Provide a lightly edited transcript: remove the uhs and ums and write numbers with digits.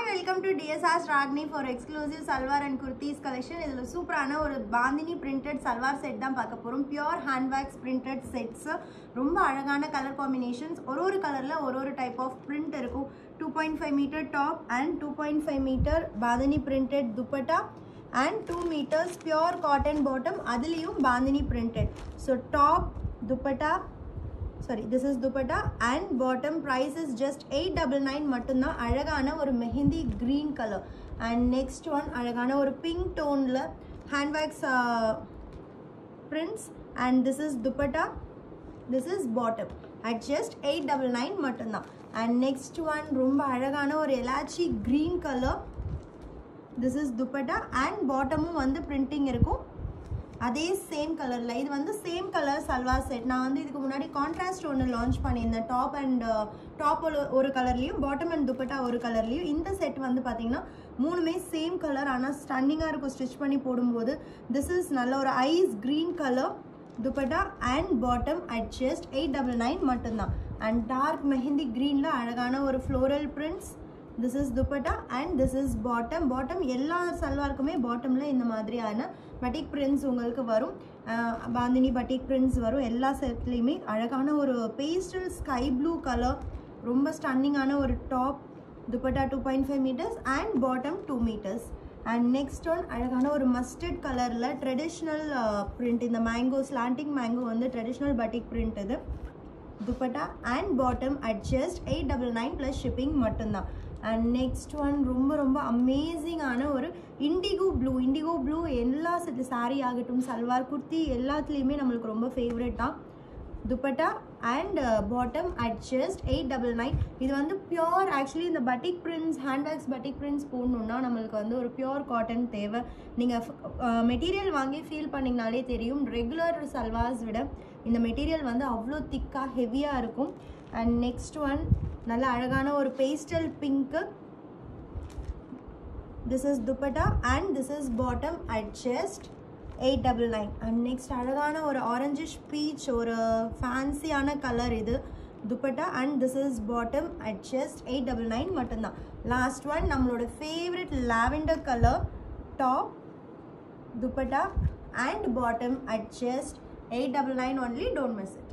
welcome to DSR Ragni for exclusive salwar and kurtis collection. This is a super bandhani printed salwar set pure hand wax printed sets. Rumba alagana color combinations. Oru color la oru type of print 2.5 meter top and 2.5 meter bandhani printed dupatta and 2 meters pure cotton bottom. Adiliyum bandhani printed. So top dupatta. Sorry, this is dupatta and bottom price is just 899 mattunna. Alagana or mehendi green color. And next one alagana or pink tone la hand wax prints, and this is dupatta, this is bottom at just 899 mattunna. And next one rumba alagana or elachi green color. This is dupatta and bottom vandu printing irukkum. அதே same கலர்ல இது வந்து same colour salwar set. நான் வந்து இதுக்கு முன்னாடி contrast ஒன்று launch பண்ணியிருந்தேன். டாப் அண்ட் டாப் ஒரு கலர்லையும் பாட்டம் அண்ட் துப்பட்டா ஒரு கலர்லையும். இந்த செட் வந்து பார்த்தீங்கன்னா மூணுமே சேம் கலர், ஆனால் ஸ்டன்னிங்காக இருக்கும் ஸ்டிச் பண்ணி போடும்போது. திஸ் இஸ் நல்ல ஒரு ice green colour dupatta and bottom at just 899 மட்டும்தான். அண்ட் டார்க் மெஹந்தி க்ரீனில் அழகான ஒரு floral prints. This is dupatta and this is bottom. Bottom எல்லா சல்வாருக்குமே பாட்டம்ல இந்த மாதிரியான பட்டிக் பிரிண்ட்ஸ் உங்களுக்கு வரும். பாந்தினி பட்டிக் பிரிண்ட்ஸ் வரும் எல்லா செட்லையுமே. அழகான ஒரு பேஸ்டல் ஸ்கை ப்ளூ கலர், ரொம்ப ஸ்டன்னிங்கான ஒரு top dupatta 2.5 meters and bottom 2 meters. And next one அழகான ஒரு மஸ்டர்ட் கலர்ல ட்ரெடிஷ்னல் பிரிண்ட். இந்த மேங்கோ ஸ்லாண்டிங் மேங்கோ வந்து ட்ரெடிஷ்னல் பட்டிக் பிரிண்ட். இது dupatta and bottom at just 899 plus shipping மட்டும்தான். And next one ரொம்ப அமேசிங் ஆன ஒரு இண்டிகோ ப்ளூ எல்லா செட் சாரி ஆகட்டும் சல்வார் குர்த்தி எல்லாத்துலேயுமே நம்மளுக்கு ரொம்ப ஃபேவரட் தான். dupatta and bottom at just 899. இது வந்து பியோர் ஆக்சுவலி இந்த பட்டிக் பிரிண்ட்ஸ் ஹேண்ட் பேக்ஸ் பட்டிக் பிரிண்ட்ஸ் போடணுன்னா நம்மளுக்கு வந்து ஒரு பியோர் காட்டன் தேவை. நீங்கள் மெட்டீரியல் வாங்கி ஃபீல் பண்ணிங்கனாலே தெரியும், ரெகுலர் சல்வார்ஸ் விட இந்த மெட்டீரியல் வந்து அவ்வளோ திக்காக ஹெவியாக இருக்கும். அண்ட் நெக்ஸ்ட் ஒன் நல்ல அழகான ஒரு pastel pink. This is dupatta and this is bottom at just 899. And next அழகான ஒரு ஆரஞ்சிஷ் பீச் ஒரு ஃபேன்சியான கலர். இது dupatta and this is bottom at just 899 மட்டும்தான். லாஸ்ட் ஒன் நம்மளோட favourite lavender colour top dupatta and bottom at just 899 only. Don't miss it.